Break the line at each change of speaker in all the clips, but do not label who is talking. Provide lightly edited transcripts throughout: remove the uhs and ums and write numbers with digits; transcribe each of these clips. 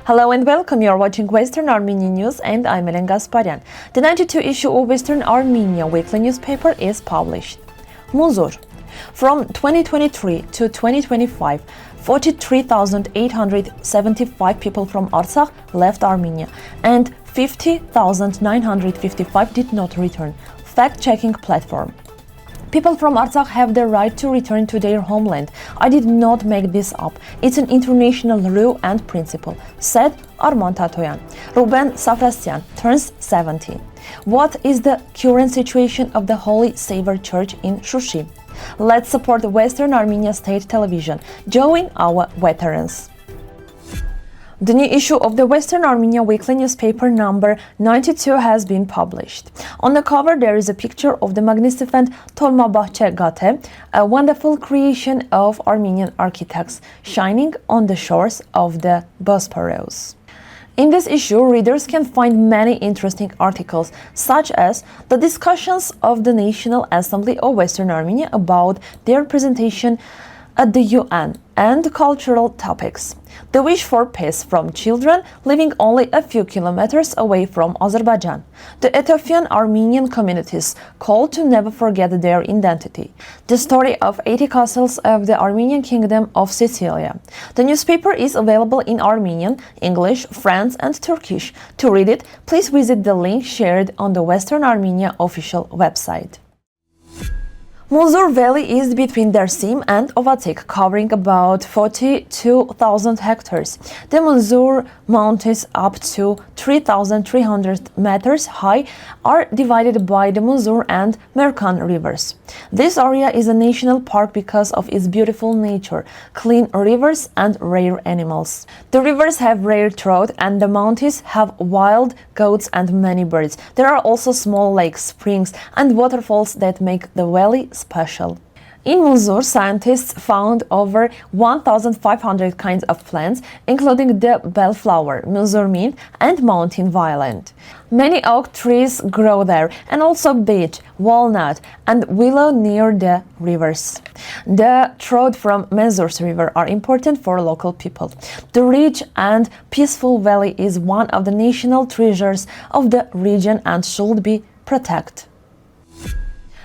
Hello and welcome. You are watching Western Armenia News and I'm Gasparian. The 92 issue of Western Armenia weekly newspaper is published. Munzur. From 2023 to 2025, 43,875 people from Artsakh left Armenia and 50,955 did not return. Fact-checking platform. People from Artsakh have the right to return to their homeland. I did not make this up. It's an international rule and principle, said Arman Tatoyan. Ruben Safrastyan turns 70. What is the current situation of the Holy Saviour Church in Shushi? Let's support Western Armenia State Television. Join our veterans. The new issue of the Western Armenia weekly newspaper number 92 has been published. On the cover there is a picture of the magnificent Tolmabahce Gate, a wonderful creation of Armenian architects, shining on the shores of the Bosporus. In this issue, readers can find many interesting articles, such as the discussions of the National Assembly of Western Armenia about their presentation at the UN and cultural topics. The wish for peace from children living only a few kilometers away from Azerbaijan. The Ethiopian Armenian communities called to never forget their identity. The story of 80 castles of the Armenian Kingdom of Sicilia. The newspaper is available in Armenian, English, French and Turkish. To read it, please visit the link shared on the Western Armenia official website. Munzur Valley is between Dersim and Agatangeghos, covering about 42,000 hectares. The Munzur mountains, up to 3,300 meters high, are divided by the Munzur and Merkan rivers. This area is a national park because of its beautiful nature, clean rivers and rare animals. The rivers have rare trout and the mountains have wild goats and many birds. There are also small lakes, springs and waterfalls that make the valley special. In Munzur, scientists found over 1,500 kinds of plants, including the bellflower, Munzur mint, and mountain violet. Many oak trees grow there, and also beech, walnut, and willow near the rivers. The trout from Munzur's river are important for local people. The rich and peaceful valley is one of the national treasures of the region and should be protected.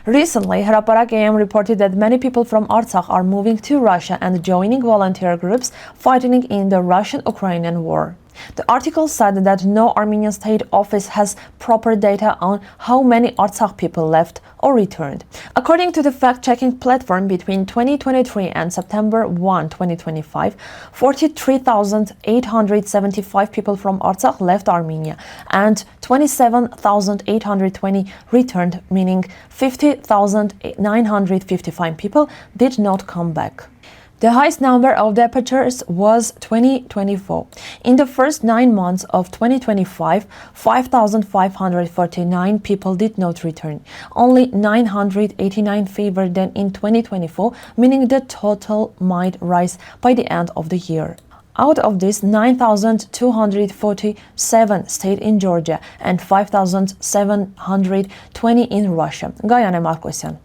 Recently, Haraparak AM reported that many people from Artsakh are moving to Russia and joining volunteer groups fighting in the Russian-Ukrainian war. The article said that no Armenian state office has proper data on how many Artsakh people left or returned. According to the fact-checking platform, between 2023 and September 1, 2025, 43,875 people from Artsakh left Armenia and 27,820 returned, meaning 50,955 people did not come back. The highest number of departures was 2024. In the first 9 months of 2025, 5,549 people did not return. Only 989 fewer than in 2024, meaning the total might rise by the end of the year. Out of this, 9,247 stayed in Georgia and 5,720 in Russia. Gayane Markosyan.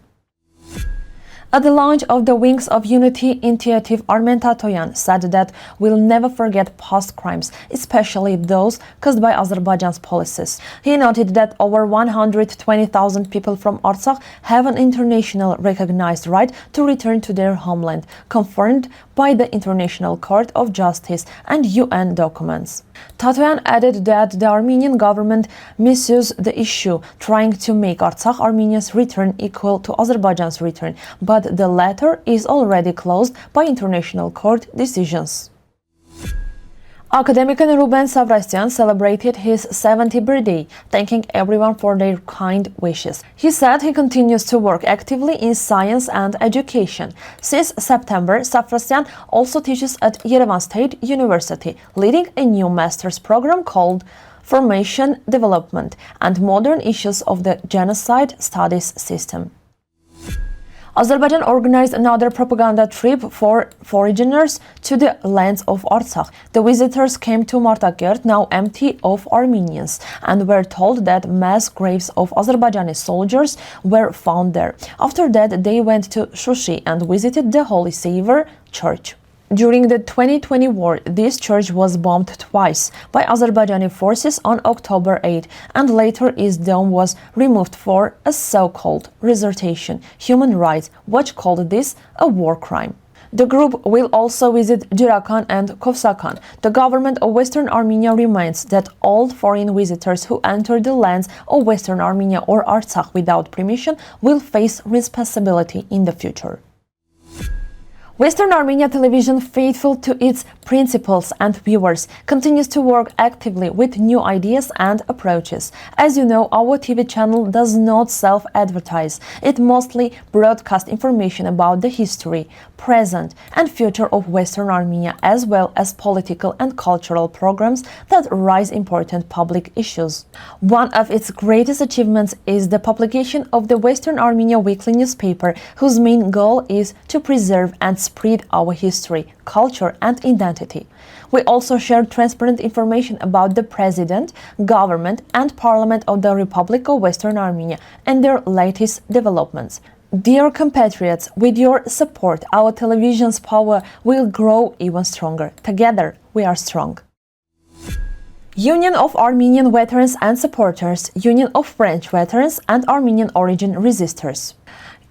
At the launch of the Wings of Unity initiative, Arman Tatoyan said that we'll never forget past crimes, especially those caused by Azerbaijan's policies. He noted that over 120,000 people from Artsakh have an international recognized right to return to their homeland, confirmed by the International Court of Justice and UN documents. Tatoyan added that the Armenian government misuses the issue, trying to make Artsakh Armenia's return equal to Azerbaijan's return, but the latter is already closed by international court decisions. Academic Ruben Safrastyan celebrated his 70th birthday, thanking everyone for their kind wishes. He said he continues to work actively in science and education. Since September, Safrastyan also teaches at Yerevan State University, leading a new master's program called Formation Development and Modern Issues of the Genocide Studies System. Azerbaijan organized another propaganda trip for foreigners to the lands of Artsakh. The visitors came to Martakert, now empty of Armenians, and were told that mass graves of Azerbaijani soldiers were found there. After that, they went to Shushi and visited the Holy Saviour Church. During the 2020 war, this church was bombed twice by Azerbaijani forces on October 8, and later its dome was removed for a so-called resortation. Human Rights Watch called this a war crime. The group will also visit Jirakan and Kovsakan. The government of Western Armenia reminds that all foreign visitors who enter the lands of Western Armenia or Artsakh without permission will face responsibility in the future. Western Armenia Television, faithful to its principles and viewers, continues to work actively with new ideas and approaches. As you know, our TV channel does not self-advertise. It mostly broadcasts information about the history, present and future of Western Armenia, as well as political and cultural programs that raise important public issues. One of its greatest achievements is the publication of the Western Armenia weekly newspaper, whose main goal is to preserve and spread our history, culture and identity. We also share transparent information about the President, government and Parliament of the Republic of Western Armenia and their latest developments. Dear compatriots, with your support, our television's power will grow even stronger. Together, we are strong. Union of Armenian Veterans and Supporters, Union of French Veterans and Armenian Origin Resistors.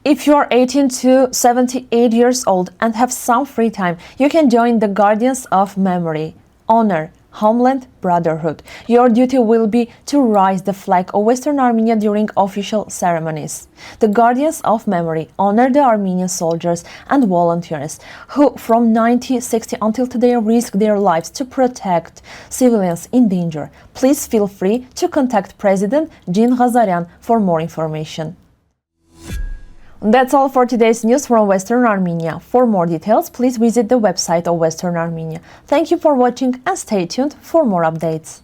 If you are 18 to 78 years old and have some free time, you can join the Guardians of Memory, Honor, Homeland, Brotherhood. Your duty will be to raise the flag of Western Armenia during official ceremonies. The Guardians of Memory honor the Armenian soldiers and volunteers who from 1960 until today risked their lives to protect civilians in danger. Please feel free to contact President Jean Ghazarian for more information. That's all for today's news from Western Armenia. For more details, please visit the website of Western Armenia. Thank you for watching and stay tuned for more updates.